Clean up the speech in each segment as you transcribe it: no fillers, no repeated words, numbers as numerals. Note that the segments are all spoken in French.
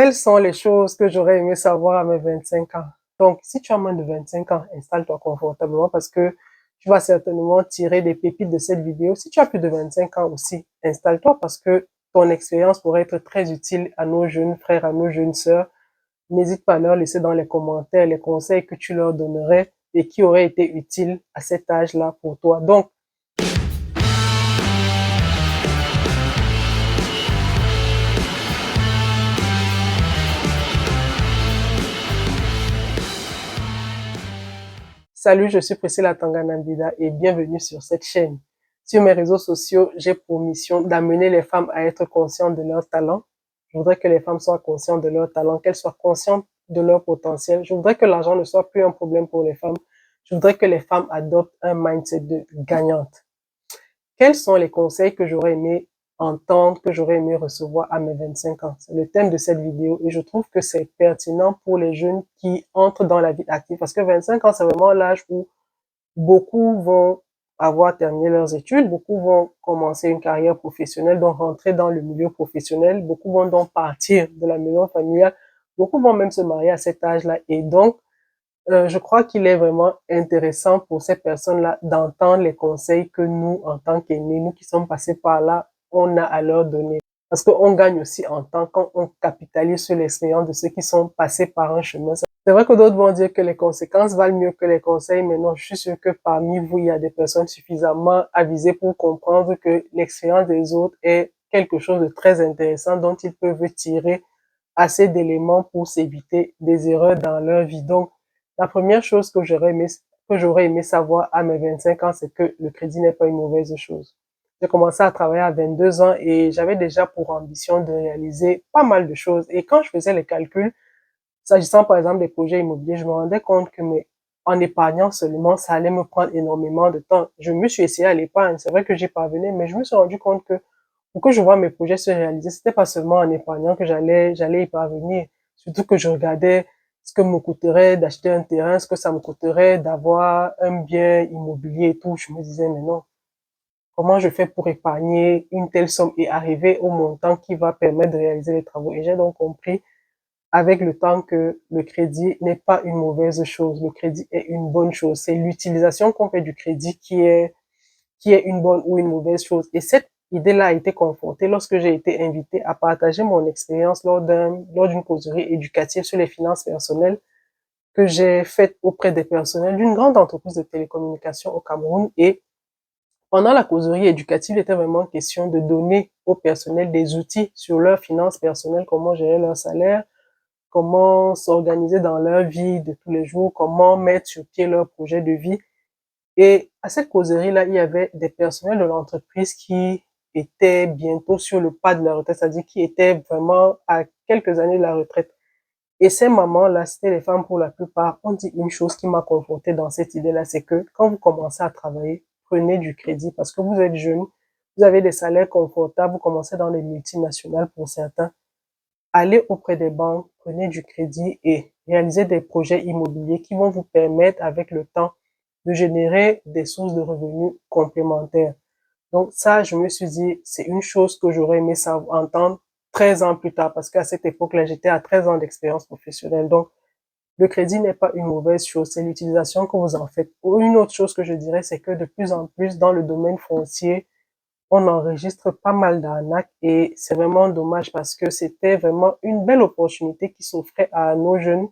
Quelles sont les choses que j'aurais aimé savoir à mes 25 ans? Donc, si tu as moins de 25 ans, installe-toi confortablement parce que tu vas certainement tirer des pépites de cette vidéo. Si tu as plus de 25 ans aussi, installe-toi parce que ton expérience pourrait être très utile à nos jeunes frères, à nos jeunes sœurs. N'hésite pas à leur laisser dans les commentaires les conseils que tu leur donnerais et qui auraient été utiles à cet âge-là pour toi. Donc, salut, je suis Priscilla Tanganambida et bienvenue sur cette chaîne. Sur mes réseaux sociaux, j'ai pour mission d'amener les femmes à être conscientes de leurs talents. Je voudrais que les femmes soient conscientes de leurs talents, qu'elles soient conscientes de leur potentiel. Je voudrais que l'argent ne soit plus un problème pour les femmes. Je voudrais que les femmes adoptent un mindset de gagnante. Quels sont les conseils que j'aurais aimé entendre, que j'aurais aimé recevoir à mes 25 ans? C'est le thème de cette vidéo et je trouve que c'est pertinent pour les jeunes qui entrent dans la vie active parce que 25 ans, c'est vraiment l'âge où beaucoup vont avoir terminé leurs études, beaucoup vont commencer une carrière professionnelle, donc rentrer dans le milieu professionnel, beaucoup vont donc partir de la maison familiale, beaucoup vont même se marier à cet âge-là et donc je crois qu'il est vraiment intéressant pour ces personnes-là d'entendre les conseils que nous, en tant qu'aînés, nous qui sommes passés par là, on a à leur donner. Parce qu'on gagne aussi en temps quand on capitalise sur l'expérience de ceux qui sont passés par un chemin. C'est vrai que d'autres vont dire que les conséquences valent mieux que les conseils, mais non, je suis sûr que parmi vous, il y a des personnes suffisamment avisées pour comprendre que l'expérience des autres est quelque chose de très intéressant dont ils peuvent tirer assez d'éléments pour s'éviter des erreurs dans leur vie. Donc, la première chose que j'aurais aimé savoir à mes 25 ans, c'est que le crédit n'est pas une mauvaise chose. J'ai commencé à travailler à 22 ans et j'avais déjà pour ambition de réaliser pas mal de choses. Et quand je faisais les calculs, s'agissant par exemple des projets immobiliers, je me rendais compte que en épargnant seulement, ça allait me prendre énormément de temps. Je me suis essayé à l'épargne, c'est vrai que j'y parvenais, mais je me suis rendu compte que pour que je vois mes projets se réaliser, c'était pas seulement en épargnant que j'allais y parvenir. Surtout que je regardais ce que me coûterait d'acheter un terrain, ce que ça me coûterait d'avoir un bien immobilier et tout. Je me disais, mais non, comment je fais pour épargner une telle somme et arriver au montant qui va permettre de réaliser les travaux? Et j'ai donc compris avec le temps que le crédit n'est pas une mauvaise chose. Le crédit est une bonne chose. C'est l'utilisation qu'on fait du crédit qui est une bonne ou une mauvaise chose. Et cette idée-là a été confortée lorsque j'ai été invitée à partager mon expérience lors d'une causerie éducative sur les finances personnelles que j'ai faite auprès des personnels d'une grande entreprise de télécommunications au Cameroun. Et pendant la causerie éducative, il était vraiment question de donner au personnel des outils sur leurs finances personnelles, comment gérer leur salaire, comment s'organiser dans leur vie de tous les jours, comment mettre sur pied leur projet de vie. Et à cette causerie-là, il y avait des personnels de l'entreprise qui étaient bientôt sur le pas de la retraite, c'est-à-dire qui étaient vraiment à quelques années de la retraite. Et ces mamans-là, c'était les femmes pour la plupart, ont dit une chose qui m'a conforté dans cette idée-là, c'est que quand vous commencez à travailler, prenez du crédit parce que vous êtes jeune, vous avez des salaires confortables, vous commencez dans les multinationales pour certains. Allez auprès des banques, prenez du crédit et réalisez des projets immobiliers qui vont vous permettre avec le temps de générer des sources de revenus complémentaires. Donc ça, je me suis dit, c'est une chose que j'aurais aimé entendre 13 ans plus tard, parce qu'à cette époque-là, j'étais à 13 ans d'expérience professionnelle. Donc, le crédit n'est pas une mauvaise chose, c'est l'utilisation que vous en faites. Ou une autre chose que je dirais, c'est que de plus en plus, dans le domaine foncier, on enregistre pas mal d'arnaques et c'est vraiment dommage parce que c'était vraiment une belle opportunité qui s'offrait à nos jeunes,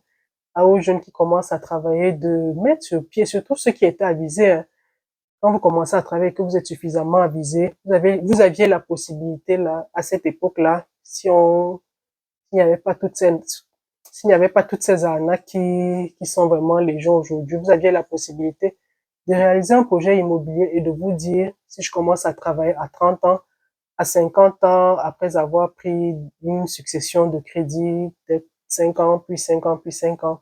aux jeunes qui commencent à travailler, de mettre sur pied, surtout ceux qui étaient avisés, hein. Quand vous commencez à travailler et que vous êtes suffisamment avisé, vous aviez la possibilité là, à cette époque-là, s'il n'y avait pas s'il n'y avait pas toutes ces arnaques qui sont vraiment légion aujourd'hui, vous aviez la possibilité de réaliser un projet immobilier et de vous dire, si je commence à travailler à 30 ans, à 50 ans, après avoir pris une succession de crédits, peut-être 5 ans, puis 5 ans, puis 5 ans,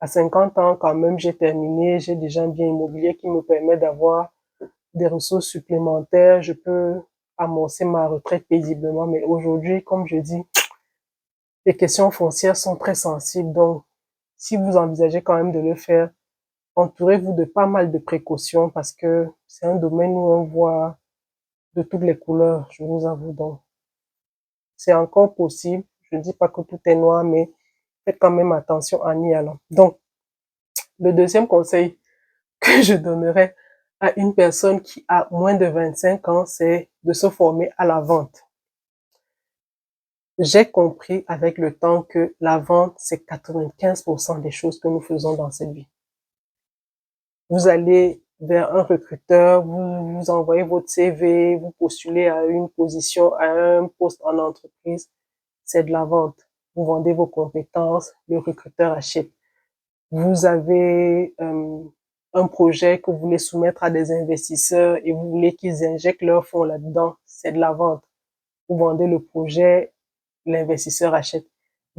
à 50 ans, quand même, j'ai terminé, j'ai déjà un bien immobilier qui me permet d'avoir des ressources supplémentaires, je peux amorcer ma retraite paisiblement. Mais aujourd'hui, comme je dis, les questions foncières sont très sensibles. Donc, si vous envisagez quand même de le faire, entourez-vous de pas mal de précautions parce que c'est un domaine où on voit de toutes les couleurs, je vous avoue. Donc, c'est encore possible. Je ne dis pas que tout est noir, mais faites quand même attention en y allant. Donc, le deuxième conseil que je donnerais à une personne qui a moins de 25 ans, c'est de se former à la vente. J'ai compris avec le temps que la vente, c'est 95% des choses que nous faisons dans cette vie. Vous allez vers un recruteur, vous envoyez votre CV, vous postulez à une position, à un poste en entreprise, c'est de la vente. Vous vendez vos compétences, le recruteur achète. Vous avez un projet que vous voulez soumettre à des investisseurs et vous voulez qu'ils injectent leurs fonds là-dedans, c'est de la vente. Vous vendez le projet, l'investisseur achète.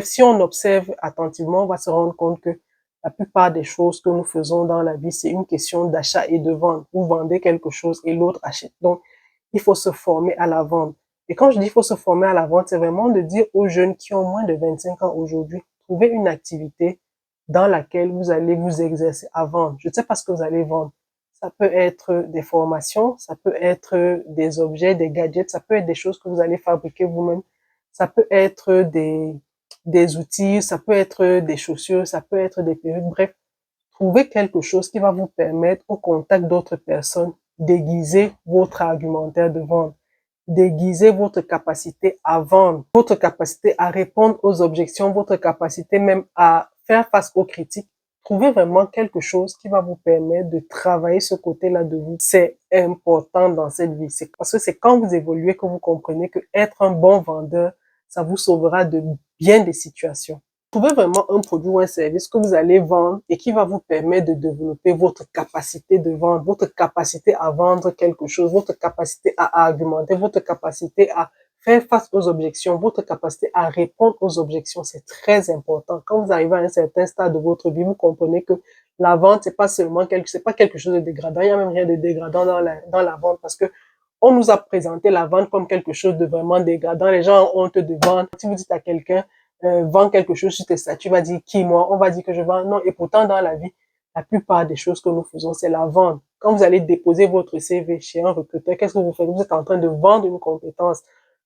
Si on observe attentivement, on va se rendre compte que la plupart des choses que nous faisons dans la vie, c'est une question d'achat et de vente. Vous vendez quelque chose et l'autre achète. Donc, il faut se former à la vente. Et quand je dis il faut se former à la vente, c'est vraiment de dire aux jeunes qui ont moins de 25 ans aujourd'hui, trouvez une activité dans laquelle vous allez vous exercer à vendre. Je ne sais pas ce que vous allez vendre. Ça peut être des formations, ça peut être des objets, des gadgets, ça peut être des choses que vous allez fabriquer vous-même. Ça peut être des outils, ça peut être des chaussures, ça peut être des perruques. Bref, trouvez quelque chose qui va vous permettre, au contact d'autres personnes, d'aiguiser votre argumentaire de vente, d'aiguiser votre capacité à vendre, votre capacité à répondre aux objections, votre capacité même à faire face aux critiques. Trouvez vraiment quelque chose qui va vous permettre de travailler ce côté-là de vous. C'est important dans cette vie. C'est parce que c'est quand vous évoluez que vous comprenez que être un bon vendeur, ça vous sauvera de bien des situations. Trouvez vraiment un produit ou un service que vous allez vendre et qui va vous permettre de développer votre capacité de vendre, votre capacité à vendre quelque chose, votre capacité à argumenter, votre capacité à faire face aux objections, votre capacité à répondre aux objections. C'est très important. Quand vous arrivez à un certain stade de votre vie, vous comprenez que la vente, c'est pas seulement c'est pas quelque chose de dégradant. Il n'y a même rien de dégradant dans la vente parce que on nous a présenté la vente comme quelque chose de vraiment dégradant. Les gens ont honte de vendre. Si vous dites à quelqu'un, vends quelque chose sur tes statuts, va dire qui moi, on va dire que je vends. Non, et pourtant dans la vie, la plupart des choses que nous faisons, c'est la vente. Quand vous allez déposer votre CV chez un recruteur, qu'est-ce que vous faites? Vous êtes en train de vendre une compétence.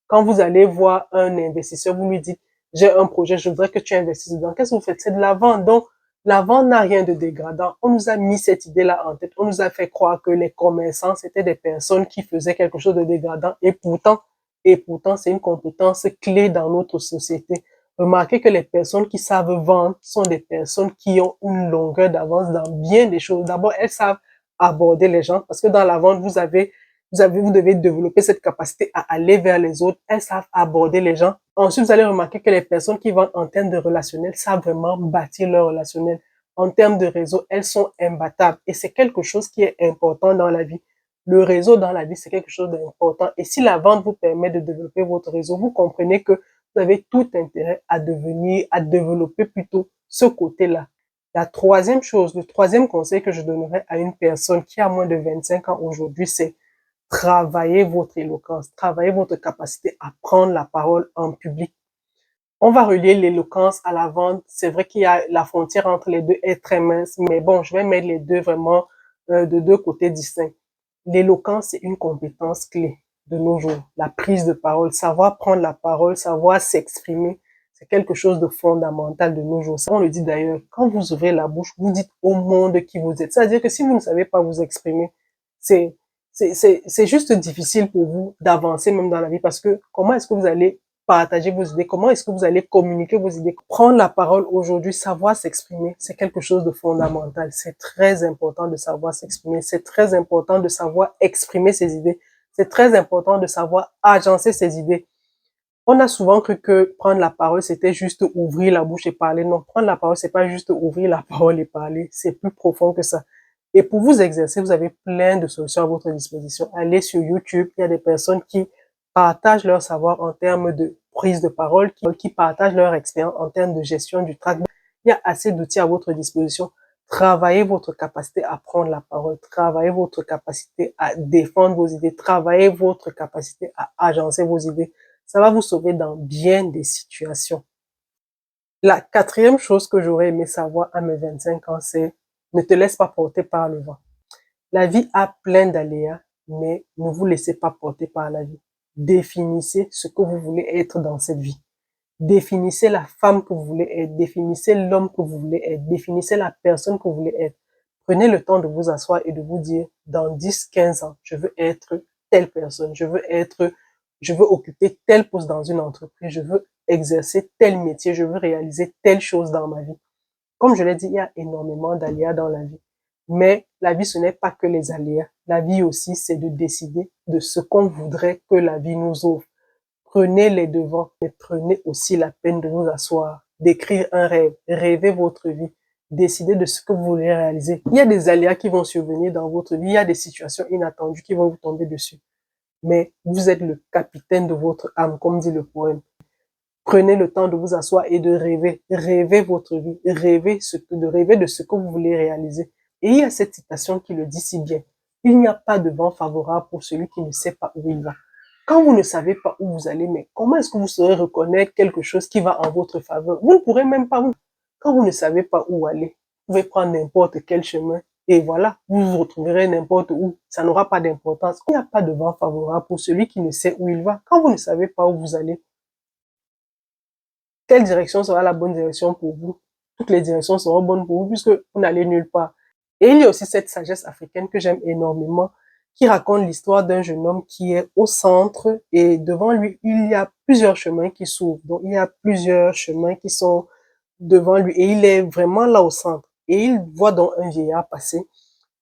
Quand vous allez voir un investisseur, vous lui dites, j'ai un projet, je voudrais que tu investisses dedans. Qu'est-ce que vous faites? C'est de la vente. Donc, la vente n'a rien de dégradant. On nous a mis cette idée-là en tête. On nous a fait croire que les commerçants, c'était des personnes qui faisaient quelque chose de dégradant. Et pourtant, c'est une compétence clé dans notre société. Remarquez que les personnes qui savent vendre sont des personnes qui ont une longueur d'avance dans bien des choses. D'abord, elles savent aborder les gens parce que dans la vente, vous devez développer cette capacité à aller vers les autres. Elles savent aborder les gens. Ensuite, vous allez remarquer que les personnes qui vendent en termes de relationnel savent vraiment bâtir leur relationnel. En termes de réseau, elles sont imbattables. Et c'est quelque chose qui est important dans la vie. Le réseau dans la vie, c'est quelque chose d'important. Et si la vente vous permet de développer votre réseau, vous comprenez que vous avez tout intérêt à développer plutôt ce côté-là. La troisième chose, le troisième conseil que je donnerais à une personne qui a moins de 25 ans aujourd'hui, c'est travailler votre éloquence, travailler votre capacité à prendre la parole en public. On va relier l'éloquence à la vente. C'est vrai qu'il y a la frontière entre les deux est très mince, mais bon, je vais mettre les deux vraiment de deux côtés distincts. L'éloquence, c'est une compétence clé de nos jours. La prise de parole, savoir prendre la parole, savoir s'exprimer, c'est quelque chose de fondamental de nos jours. On le dit d'ailleurs, quand vous ouvrez la bouche, vous dites au monde qui vous êtes. C'est-à-dire que si vous ne savez pas vous exprimer, c'est c'est juste difficile pour vous d'avancer même dans la vie parce que comment est-ce que vous allez partager vos idées, comment est-ce que vous allez communiquer vos idées. Prendre la parole aujourd'hui, savoir s'exprimer, c'est quelque chose de fondamental. C'est très important de savoir s'exprimer, c'est très important de savoir exprimer ses idées, c'est très important de savoir agencer ses idées. On a souvent cru que prendre la parole, c'était juste ouvrir la bouche et parler. Non, prendre la parole, c'est pas juste ouvrir la parole et parler, c'est plus profond que ça. Et pour vous exercer, vous avez plein de solutions à votre disposition. Allez sur YouTube, il y a des personnes qui partagent leur savoir en termes de prise de parole, qui partagent leur expérience en termes de gestion du tract. Il y a assez d'outils à votre disposition. Travaillez votre capacité à prendre la parole, travaillez votre capacité à défendre vos idées, travaillez votre capacité à agencer vos idées. Ça va vous sauver dans bien des situations. La quatrième chose que j'aurais aimé savoir à mes 25 ans, c'est ne te laisse pas porter par le vent. La vie a plein d'aléas, mais ne vous laissez pas porter par la vie. Définissez ce que vous voulez être dans cette vie. Définissez la femme que vous voulez être, définissez l'homme que vous voulez être, définissez la personne que vous voulez être. Prenez le temps de vous asseoir et de vous dire, dans 10, 15 ans, je veux être telle personne, je veux occuper tel poste dans une entreprise, je veux exercer tel métier, je veux réaliser telle chose dans ma vie. Comme je l'ai dit, il y a énormément d'aléas dans la vie. Mais la vie, ce n'est pas que les aléas. La vie aussi, c'est de décider de ce qu'on voudrait que la vie nous offre. Prenez les devants, mais prenez aussi la peine de vous asseoir, d'écrire un rêve, rêvez votre vie, décidez de ce que vous voulez réaliser. Il y a des aléas qui vont survenir dans votre vie, il y a des situations inattendues qui vont vous tomber dessus. Mais vous êtes le capitaine de votre âme, comme dit le poème. Prenez le temps de vous asseoir et de rêver. Rêvez votre vie. Rêvez de ce que vous voulez réaliser. Et il y a cette citation qui le dit si bien. Il n'y a pas de vent favorable pour celui qui ne sait pas où il va. Quand vous ne savez pas où vous allez, mais comment est-ce que vous saurez reconnaître quelque chose qui va en votre faveur? Vous ne pourrez même pas. Quand vous ne savez pas où aller, vous pouvez prendre n'importe quel chemin et voilà, vous vous retrouverez n'importe où. Ça n'aura pas d'importance. Il n'y a pas de vent favorable pour celui qui ne sait où il va. Quand vous ne savez pas où vous allez, quelle direction sera la bonne direction pour vous? Toutes les directions seront bonnes pour vous puisque vous n'allez nulle part. Et il y a aussi cette sagesse africaine que j'aime énormément qui raconte l'histoire d'un jeune homme qui est au centre et devant lui, il y a plusieurs chemins qui s'ouvrent. Donc, il y a plusieurs chemins qui sont devant lui et il est vraiment là au centre. Et il voit donc un vieillard passer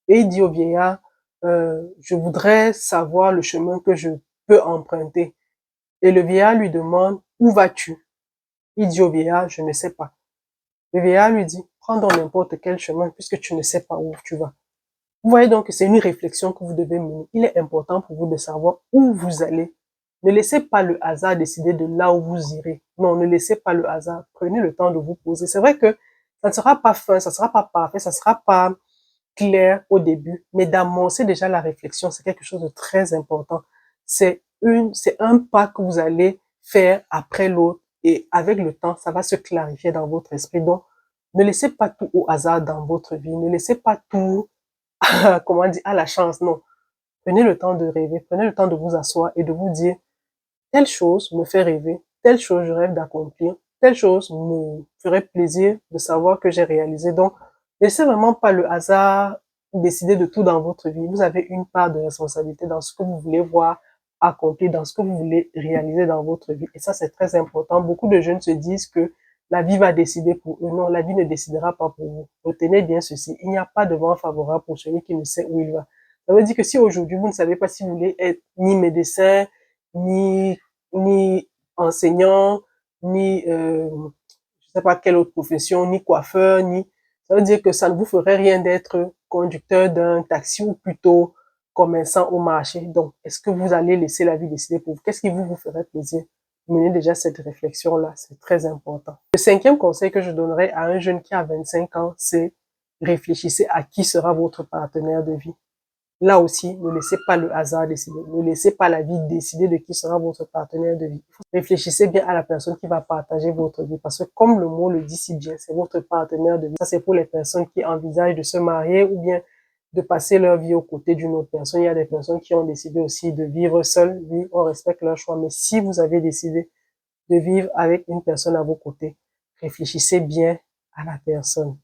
et il dit au vieillard, je voudrais savoir le chemin que je peux emprunter. Et le vieillard lui demande, où vas-tu? Il dit au vieillard, je ne sais pas. Le vieillard lui dit, prends donc n'importe quel chemin puisque tu ne sais pas où tu vas. Vous voyez donc que c'est une réflexion que vous devez mener. Il est important pour vous de savoir où vous allez. Ne laissez pas le hasard décider de là où vous irez. Non, ne laissez pas le hasard. Prenez le temps de vous poser. C'est vrai que ça ne sera pas fin, ça ne sera pas parfait, ça ne sera pas clair au début, mais d'amorcer déjà la réflexion, c'est quelque chose de très important. C'est un pas que vous allez faire après l'autre et avec le temps, ça va se clarifier dans votre esprit. Donc, ne laissez pas tout au hasard dans votre vie, ne laissez pas tout, comment dire, à la chance, non. Prenez le temps de rêver, prenez le temps de vous asseoir et de vous dire, telle chose me fait rêver, telle chose je rêve d'accomplir, telle chose me ferait plaisir de savoir que j'ai réalisé. Donc, laissez vraiment pas le hasard décider de tout dans votre vie. Vous avez une part de responsabilité dans ce que vous voulez voir accompli, dans ce que vous voulez réaliser dans votre vie. Et ça, c'est très important. Beaucoup de jeunes se disent que la vie va décider pour eux. Non, la vie ne décidera pas pour vous. Retenez bien ceci. Il n'y a pas de vent favorable pour celui qui ne sait où il va. Ça veut dire que si aujourd'hui vous ne savez pas si vous voulez être ni médecin, ni ni enseignant, ni je sais pas quelle autre profession, ni coiffeur, ni ça veut dire que ça ne vous ferait rien d'être conducteur d'un taxi ou plutôt commerçant au marché. Donc, est-ce que vous allez laisser la vie décider pour vous? Qu'est-ce qui vous ferait plaisir? Menez déjà cette réflexion-là, c'est très important. Le cinquième conseil que je donnerais à un jeune qui a 25 ans, c'est réfléchissez à qui sera votre partenaire de vie. Là aussi, ne laissez pas le hasard décider. Ne laissez pas la vie décider de qui sera votre partenaire de vie. Réfléchissez bien à la personne qui va partager votre vie. Parce que comme le mot le dit si bien, c'est votre partenaire de vie. Ça, c'est pour les personnes qui envisagent de se marier ou bien de passer leur vie aux côtés d'une autre personne. Il y a des personnes qui ont décidé aussi de vivre seules. Oui, on respecte leur choix. Mais si vous avez décidé de vivre avec une personne à vos côtés, réfléchissez bien à la personne.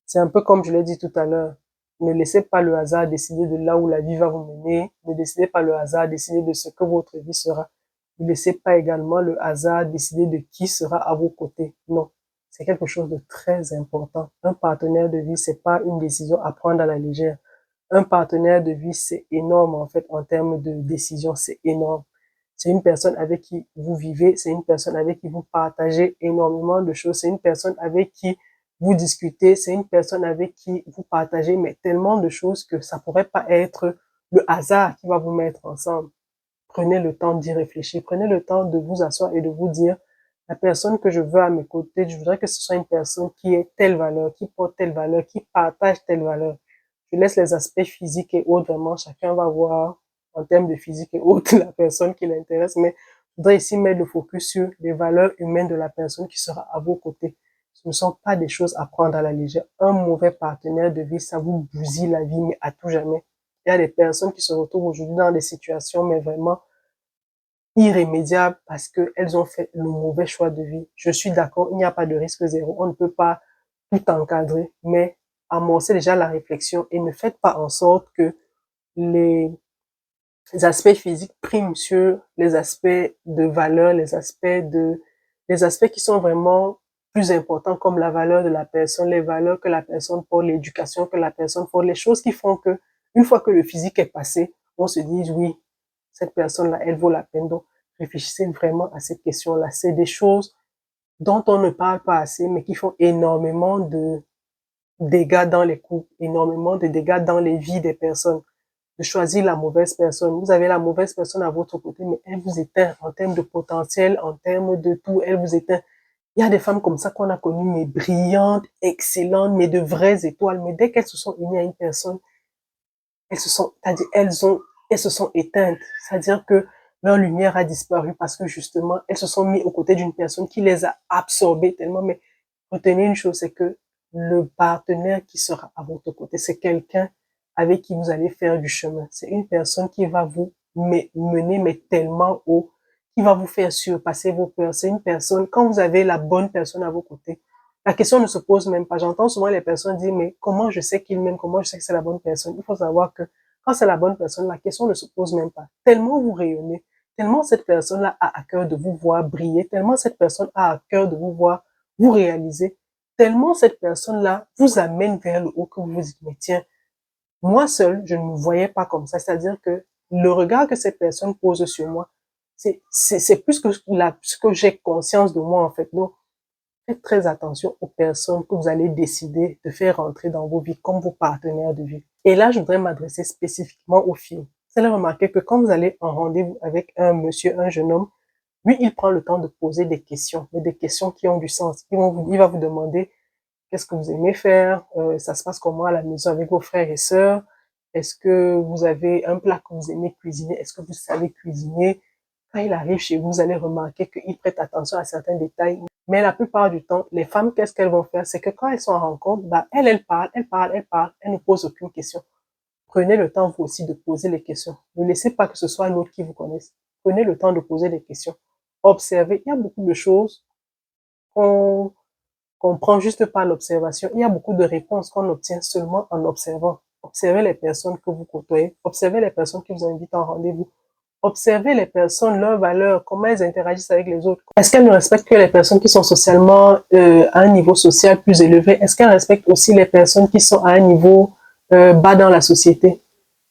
C'est un peu comme je l'ai dit tout à l'heure. Ne laissez pas le hasard décider de là où la vie va vous mener. Ne laissez pas le hasard décider de ce que votre vie sera. Ne laissez pas également le hasard décider de qui sera à vos côtés. Non. C'est quelque chose de très important. Un partenaire de vie, c'est pas une décision à prendre à la légère. Un partenaire de vie, c'est énorme, en fait, en termes de décision. C'est énorme. C'est une personne avec qui vous vivez. C'est une personne avec qui vous partagez énormément de choses. C'est une personne avec qui vous discutez, c'est une personne avec qui vous partagez mais tellement de choses que ça pourrait pas être le hasard qui va vous mettre ensemble. Prenez le temps d'y réfléchir, prenez le temps de vous asseoir et de vous dire, la personne que je veux à mes côtés, je voudrais que ce soit une personne qui ait telle valeur, qui porte telle valeur, qui partage telle valeur. Je laisse les aspects physiques et autres, vraiment, chacun va voir en termes de physique et autres la personne qui l'intéresse, mais je voudrais ici mettre le focus sur les valeurs humaines de la personne qui sera à vos côtés. Ce ne sont pas des choses à prendre à la légère. Un mauvais partenaire de vie, ça vous bousille la vie, mais à tout jamais. Il y a des personnes qui se retrouvent aujourd'hui dans des situations, mais vraiment irrémédiable parce qu'elles ont fait le mauvais choix de vie. Je suis d'accord, il n'y a pas de risque zéro. On ne peut pas tout encadrer, mais amorcez déjà la réflexion et ne faites pas en sorte que les aspects physiques priment sur les aspects de valeur, les aspects qui sont vraiment plus importants comme la valeur de la personne, les valeurs que la personne porte, l'éducation que la personne porte, les choses qui font que, une fois que le physique est passé, on se dit oui, cette personne-là, elle vaut la peine. Donc, réfléchissez vraiment à cette question-là. C'est des choses dont on ne parle pas assez, mais qui font énormément de dégâts dans les couples, énormément de dégâts dans les vies des personnes. De choisir la mauvaise personne. Vous avez la mauvaise personne à votre côté, mais elle vous éteint en termes de potentiel, en termes de tout, elle vous éteint. Il y a des femmes comme ça qu'on a connues, mais brillantes, excellentes, mais de vraies étoiles. Mais dès qu'elles se sont unies à une personne, c'est-à-dire, elles se sont éteintes. C'est-à-dire que leur lumière a disparu parce que justement, elles se sont mises aux côtés d'une personne qui les a absorbées tellement. Mais retenez une chose, c'est que le partenaire qui sera à votre côté, c'est quelqu'un avec qui vous allez faire du chemin. C'est une personne qui va vous mener, mais tellement haut, qui va vous faire surpasser vos peurs. C'est une personne, quand vous avez la bonne personne à vos côtés, la question ne se pose même pas. J'entends souvent les personnes dire, mais comment je sais qu'il m'aime, comment je sais que c'est la bonne personne? Il faut savoir que quand c'est la bonne personne, la question ne se pose même pas. Tellement vous rayonnez, tellement cette personne-là a à cœur de vous voir briller, tellement cette personne a à cœur de vous voir vous réaliser, tellement cette personne-là vous amène vers le haut que vous vous dites, mais tiens, moi seul, je ne me voyais pas comme ça. C'est-à-dire que le regard que cette personne pose sur moi, c'est plus que ce que j'ai conscience de moi, en fait. Donc, faites très attention aux personnes que vous allez décider de faire rentrer dans vos vies comme vos partenaires de vie. Et là, je voudrais m'adresser spécifiquement aux filles. Vous allez remarquer que quand vous allez en rendez-vous avec un monsieur, un jeune homme, lui, il prend le temps de poser des questions, mais des questions qui ont du sens. Il va vous demander qu'est-ce que vous aimez faire, ça se passe comment à la maison avec vos frères et sœurs, est-ce que vous avez un plat que vous aimez cuisiner, est-ce que vous savez cuisiner. Quand il arrive chez vous, vous allez remarquer qu'il prête attention à certains détails. Mais la plupart du temps, les femmes, qu'est-ce qu'elles vont faire? C'est que quand elles sont en rencontre, bah, elles parlent, elles ne posent aucune question. Prenez le temps, vous aussi, de poser les questions. Ne laissez pas que ce soit un autre qui vous connaisse. Prenez le temps de poser les questions. Observez. Il y a beaucoup de choses qu'on prend juste par l'observation. Il y a beaucoup de réponses qu'on obtient seulement en observant. Observez les personnes que vous côtoyez. Observez les personnes qui vous invitent en rendez-vous. Observez les personnes, leurs valeurs, comment elles interagissent avec les autres. Est-ce qu'elles ne respectent que les personnes qui sont socialement à un niveau social plus élevé? Est-ce qu'elles respectent aussi les personnes qui sont à un niveau bas dans la société?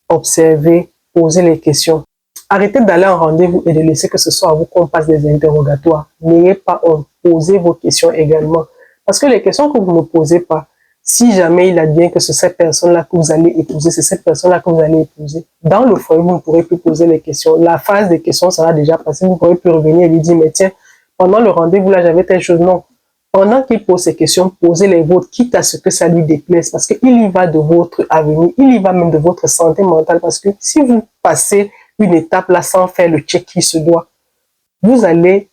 Observez, posez les questions. Arrêtez d'aller en rendez-vous et de laisser que ce soit à vous qu'on passe des interrogatoires. N'ayez pas honte. Posez vos questions également. Parce que les questions que vous ne posez pas, si jamais il advient que c'est cette personne-là que vous allez épouser, c'est cette personne-là que vous allez épouser, dans le foyer, vous ne pourrez plus poser les questions. La phase des questions sera déjà passée. Vous ne pourrez plus revenir et lui dire, mais tiens, pendant le rendez-vous, là, j'avais telle chose. Non. Pendant qu'il pose ces questions, posez les vôtres, quitte à ce que ça lui déplaise. Parce qu'il y va de votre avenir, il y va même de votre santé mentale. Parce que si vous passez une étape là sans faire le check qui se doit, vous allez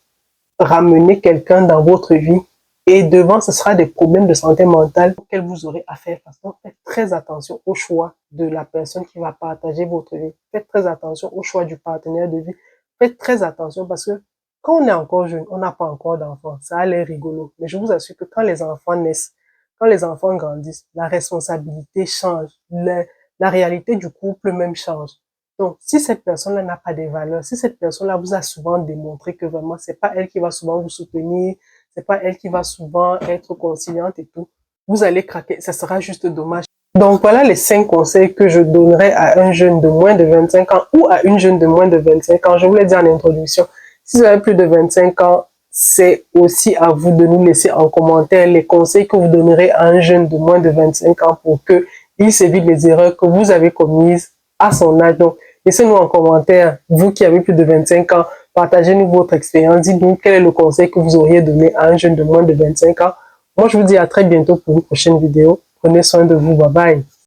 ramener quelqu'un dans votre vie et devant, ce sera des problèmes de santé mentale auxquels vous aurez à faire face. Donc, faites très attention au choix de la personne qui va partager votre vie. Faites très attention au choix du partenaire de vie. Faites très attention parce que quand on est encore jeune, on n'a pas encore d'enfants. Ça a l'air rigolo. Mais je vous assure que quand les enfants naissent, quand les enfants grandissent, la responsabilité change. La réalité du couple même change. Donc, si cette personne-là n'a pas des valeurs, si cette personne-là vous a souvent démontré que vraiment, c'est pas elle qui va souvent vous soutenir, c'est pas elle qui va souvent être conciliante et tout, vous allez craquer. Ça sera juste dommage. Donc, voilà les 5 conseils que je donnerais à un jeune de moins de 25 ans ou à une jeune de moins de 25 ans. Je vous l'ai dit en introduction. Si vous avez plus de 25 ans, c'est aussi à vous de nous laisser en commentaire les conseils que vous donnerez à un jeune de moins de 25 ans pour qu'il s'évite les erreurs que vous avez commises à son âge. Donc, laissez-nous en commentaire, vous qui avez plus de 25 ans, partagez-nous votre expérience, dites-nous quel est le conseil que vous auriez donné à un jeune de moins de 25 ans. Moi, je vous dis à très bientôt pour une prochaine vidéo. Prenez soin de vous, bye bye.